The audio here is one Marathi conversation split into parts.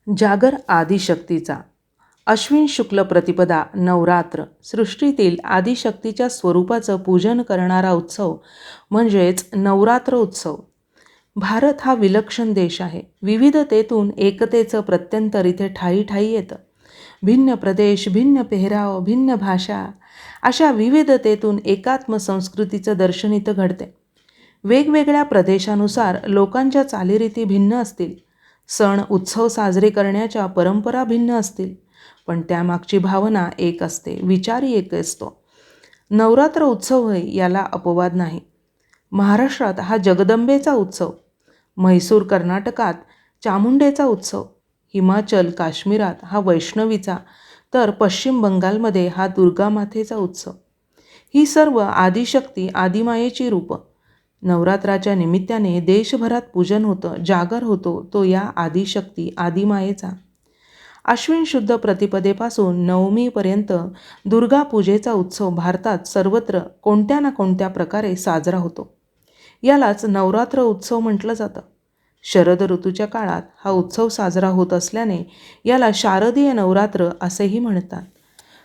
जागर आदिशक्तीचा अश्विन शुक्ल प्रतिपदा नवरात्र सृष्टीतील आदिशक्तीच्या स्वरूपाचं पूजन करणारा उत्सव म्हणजेच नवरात्र उत्सव. भारत हा विलक्षण देश आहे. विविधतेतून एकतेचं प्रत्यंतर इथे ठायी ठायी येतं. भिन्न प्रदेश, भिन्न पेहराव, भिन्न भाषा अशा विविधतेतून एकात्म संस्कृतीचं दर्शन इथं घडते. वेगवेगळ्या प्रदेशानुसार लोकांच्या चालीरीती भिन्न असतील, सण उत्सव साजरे करण्याच्या परंपरा भिन्न असतील, पण त्यामागची भावना एक असते, विचारही एक असतो. नवरात्र उत्सव होय याला अपवाद नाही. महाराष्ट्रात हा जगदंबेचा उत्सव, म्हैसूर कर्नाटकात चामुंडेचा उत्सव, हिमाचल काश्मीरात हा वैष्णवीचा, तर पश्चिम बंगालमध्ये हा दुर्गामातेचा उत्सव. ही सर्व आदिशक्ती आदिमायेची रूपं. नवरात्राच्या निमित्ताने देशभरात पूजन होतं, जागर होतो तो या आदिशक्ती आदिमायेचा. अश्विन शुद्ध प्रतिपदेपासून नवमीपर्यंत दुर्गापूजेचा उत्सव भारतात सर्वत्र कोणत्या ना कोणत्या प्रकारे साजरा होतो. यालाच नवरात्र उत्सव म्हटलं जातं. शरद ऋतूच्या काळात हा उत्सव साजरा होत असल्याने याला शारदीय नवरात्र असेही म्हणतात.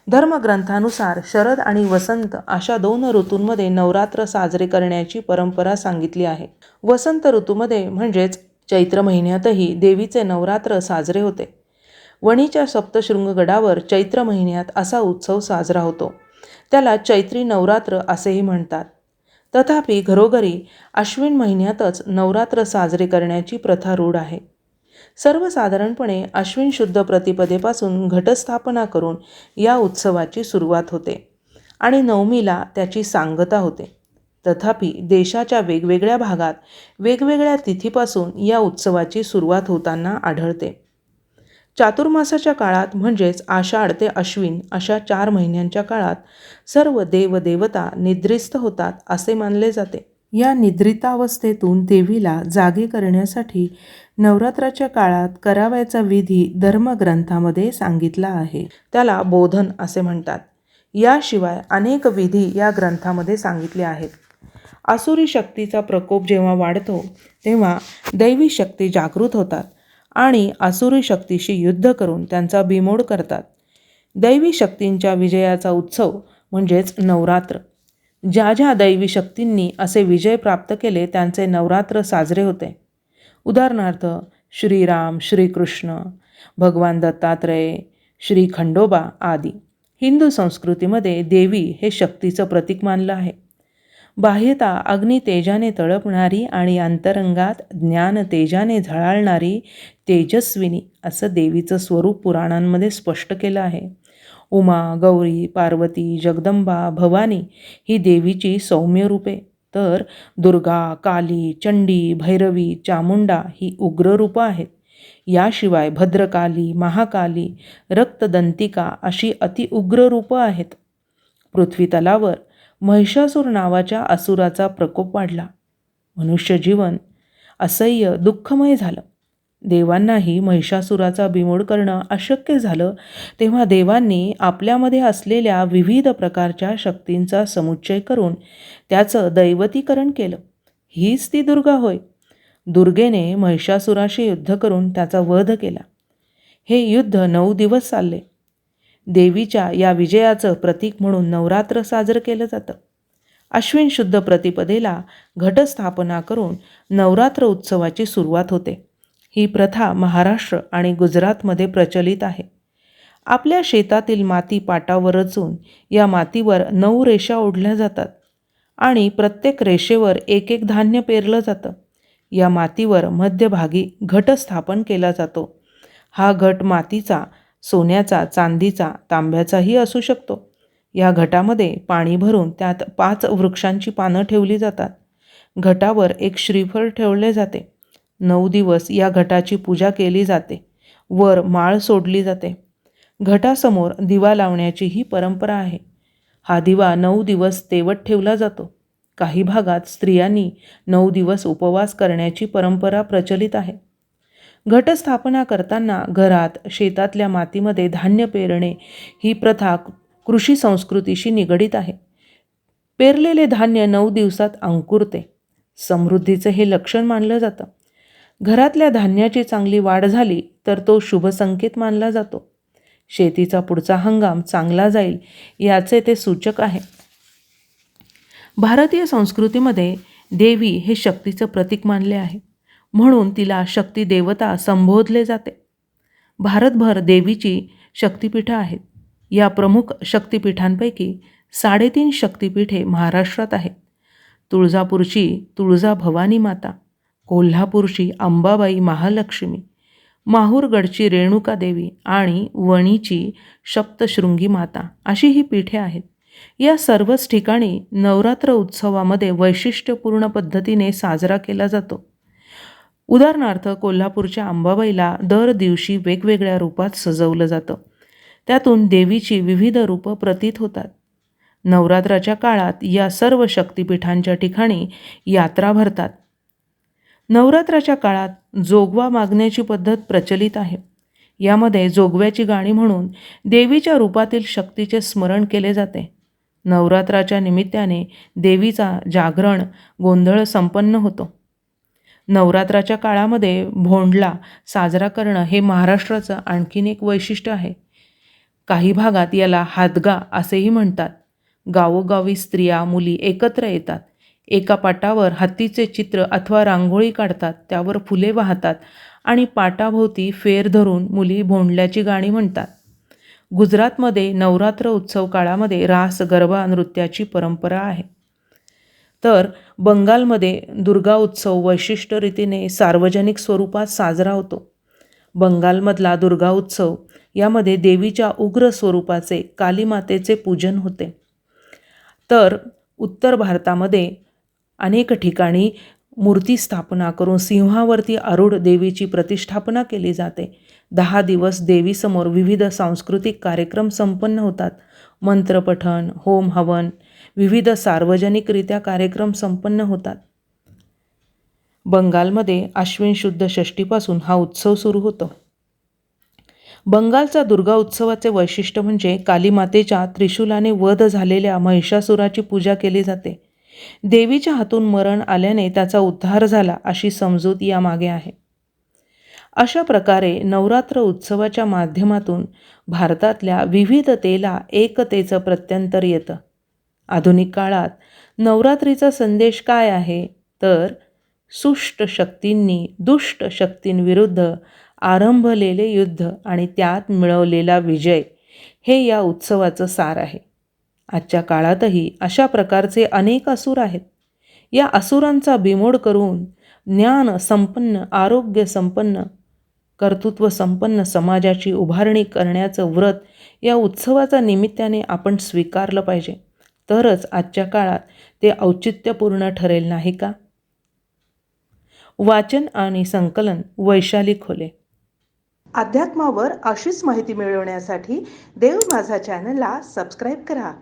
धर्मग्रंथानुसार शरद आणि वसंत अशा 2 ऋतूंमध्ये नवरात्र साजरे करण्याची परंपरा सांगितली आहे. वसंत ऋतूमध्ये म्हणजेच चैत्र महिन्यातही देवीचे नवरात्र साजरे होते. वणीच्या सप्तशृंगगडावर चैत्र महिन्यात असा उत्सव साजरा होतो. त्याला चैत्री नवरात्र असेही म्हणतात. तथापि घरोघरी अश्विन महिन्यातच नवरात्र साजरे करण्याची प्रथा रूढ आहे. सर्वसाधारणपणे अश्विन शुद्ध प्रतिपदेपासून घटस्थापना करून या उत्सवाची सुरुवात होते आणि नवमीला त्याची सांगता होते. तथापि देशाच्या वेगवेगळ्या भागात वेगवेगळ्या तिथीपासून या उत्सवाची सुरुवात होताना आढळते. चातुर्मासाच्या काळात म्हणजेच आषाढ ते अश्विन अशा 4 महिन्यांच्या काळात सर्व देवदेवता निद्रिस्त होतात असे मानले जाते. या निद्रितावस्थेतून देवीला जागे करण्यासाठी नवरात्राच्या काळात करावयाचा विधी धर्मग्रंथामध्ये सांगितला आहे. त्याला बोधन असे म्हणतात. याशिवाय अनेक विधी या ग्रंथामध्ये सांगितले आहेत. आसुरी शक्तीचा प्रकोप जेव्हा वाढतो तेव्हा दैवी शक्ती जागृत होतात आणि आसुरी शक्तीशी युद्ध करून त्यांचा बिमोड करतात. दैवी शक्तींच्या विजयाचा उत्सव म्हणजेच नवरात्र. ज्या ज्या दैवी शक्तींनी असे विजय प्राप्त केले त्यांचे नवरात्र साजरे होते. उदाहरणार्थ श्रीराम, श्रीकृष्ण, भगवान दत्तात्रय, श्री खंडोबा आदी. हिंदू संस्कृतीमध्ये देवी हे शक्तीचं प्रतीक मानलं आहे. बाह्यता अग्नी तेजाने तळपणारी आणि अंतरंगात ज्ञान तेजाने झळाळणारी तेजस्विनी असं देवीचं स्वरूप पुराणांमध्ये स्पष्ट केलं आहे. उमा, गौरी, पार्वती, जगदंबा, भवानी ही देवीची सौम्य रूपे, तर दुर्गा, काली, चंडी, भैरवी, चामुंडा ही उग्र रूपं आहेत. याशिवाय भद्रकाली, महाकाली, रक्तदंतिका अशी अतिउग्र रूपं आहेत. पृथ्वीतलावर महिषासूर नावाच्या असुराचा प्रकोप वाढला. मनुष्य जीवन असह्य दुःखमय झालं. देवांनाही महिषासुराचा बिमोड करणं अशक्य झालं. तेव्हा देवांनी आपल्यामध्ये असलेल्या विविध प्रकारच्या शक्तींचा समुच्चय करून त्याचं दैवतीकरण केलं. हीच ती दुर्गा होय. दुर्गेने महिषासुराशी युद्ध करून त्याचा वध केला. हे युद्ध 9 दिवस चालले. देवीच्या या विजयाचं प्रतीक म्हणून नवरात्र साजरं केलं जातं. अश्विन शुद्ध प्रतिपदेला घटस्थापना करून नवरात्र उत्सवाची सुरुवात होते. ही प्रथा महाराष्ट्र आणि गुजरातमध्ये प्रचलित आहे. आपल्या शेतातील माती पाटावर रचून या मातीवर 9 रेषा ओढल्या जातात आणि प्रत्येक रेषेवर एक एक धान्य पेरलं जातं. या मातीवर मध्यभागी घट स्थापन केला जातो. हा घट मातीचा, सोन्याचा, चांदीचा, तांब्याचाही असू शकतो. या घटामध्ये पाणी भरून त्यात 5 वृक्षांची पानं ठेवली जातात. घटावर एक श्रीफळ ठेवले जाते. 9 दिवस या घटाची पूजा केली जाते. वर माळ सोडली जाते. घटासमोर दिवा लावण्याची ही परंपरा आहे. हा दिवा 9 दिवस तेवत ठेवला जातो. काही भागात स्त्रियांनी 9 दिवस उपवास करण्याची परंपरा प्रचलित आहे. घटस्थापना करताना घरात शेतातल्या मातीमध्ये धान्य पेरणे ही प्रथा कृषी संस्कृतीशी निगडीत आहे. पेरलेले धान्य 9 दिवसात अंकुरते. समृद्धीचं हे लक्षण मानलं जातं. घरातल्या धान्याची चांगली वाढ झाली तर तो शुभ संकेत मानला जातो. शेतीचा पुढचा हंगाम चांगला जाईल याचे ते सूचक आहे. भारतीय संस्कृतीमध्ये देवी हे शक्तीचं प्रतीक मानले आहे, म्हणून तिला शक्ती देवता संबोधले जाते. भारतभर देवीची शक्तिपीठं आहेत. या प्रमुख शक्तिपीठांपैकी 3.5 शक्तिपीठे महाराष्ट्रात आहेत. तुळजापूरची तुळजा भवानी माता, कोल्हापूरची अंबाबाई महालक्ष्मी, माहूरगडची रेणुका देवी आणि वणीची सप्तशृंगी माता अशी ही पीठे आहेत. या सर्वच ठिकाणी नवरात्र उत्सवामध्ये वैशिष्ट्यपूर्ण पद्धतीने साजरा केला जातो. उदाहरणार्थ कोल्हापूरच्या अंबाबाईला दर दिवशी वेगवेगळ्या रूपात सजवलं जातं. त्यातून देवीची विविध रूपं प्रतीत होतात. नवरात्राच्या काळात या सर्व शक्तिपीठांच्या ठिकाणी यात्रा भरतात. नवरात्राच्या काळात जोगवा मागण्याची पद्धत प्रचलित आहे. यामध्ये जोगव्याची गाणी म्हणून देवीच्या रूपातील शक्तीचे स्मरण केले जाते. नवरात्राच्या निमित्ताने देवीचा जागरण गोंधळ संपन्न होतो. नवरात्राच्या काळामध्ये भोंडला साजरा करणं हे महाराष्ट्राचं आणखीन एक वैशिष्ट्य आहे. काही भागात याला हादगा असेही म्हणतात. गावोगावी स्त्रिया मुली एकत्र येतात. एका पाटावर हत्तीचे चित्र अथवा रांगोळी काढतात, त्यावर फुले वाहतात आणि पाटाभोवती फेर धरून मुली भोंडल्याची गाणी म्हणतात. गुजरातमध्ये नवरात्र उत्सव काळामध्ये रास गरबा नृत्याची परंपरा आहे. तर बंगालमध्ये दुर्गा उत्सव वैशिष्ट्य रीतीने सार्वजनिक स्वरूपात साजरा होतो. बंगालमधला दुर्गा उत्सव यामध्ये देवीच्या उग्र स्वरूपाचे कालीमातेचे पूजन होते. तर उत्तर भारतामध्ये अनेक ठिकाणी मूर्ती स्थापना करून सिंहावरती आरूढ देवीची प्रतिष्ठापना केली जाते. 10 दिवस देवीसमोर विविध सांस्कृतिक कार्यक्रम संपन्न होतात. मंत्रपठण, होम हवन, विविध सार्वजनिकरित्या कार्यक्रम संपन्न होतात. बंगालमध्ये आश्विन शुद्ध षष्टीपासून हा उत्सव सुरू होतो. बंगालचा दुर्गा उत्सवाचे वैशिष्ट्य म्हणजे कालीमातेच्या त्रिशूलाने वध झालेल्या महिषासुराची पूजा केली जाते. देवीच्या हातून मरण आल्याने त्याचा उद्धार झाला अशी समजूत यामागे आहे. अशा प्रकारे नवरात्र उत्सवाच्या माध्यमातून भारतातल्या विविधतेला एकतेचं प्रत्यंतर येतं. आधुनिक काळात नवरात्रीचा संदेश काय आहे तर सुष्ट शक्तींनी दुष्ट शक्तींविरुद्ध आरंभलेले युद्ध आणि त्यात मिळवलेला विजय हे या उत्सवाचं सार आहे. आजच्या काळातही अशा प्रकारचे अनेक असुर आहेत. या असुरांचा बिमोड करून ज्ञान संपन्न, आरोग्य संपन्न, कर्तृत्व संपन्न समाजाची उभारणी करण्याचं व्रत या उत्सवाच्या निमित्ताने आपण स्वीकारलं पाहिजे. तरच आजच्या काळात ते औचित्यपूर्ण ठरेल, नाही का? वाचन आणि संकलन वैशाली खोले. अध्यात्मावर अशीच माहिती मिळवण्यासाठी देव माझा चॅनलला सबस्क्राईब करा.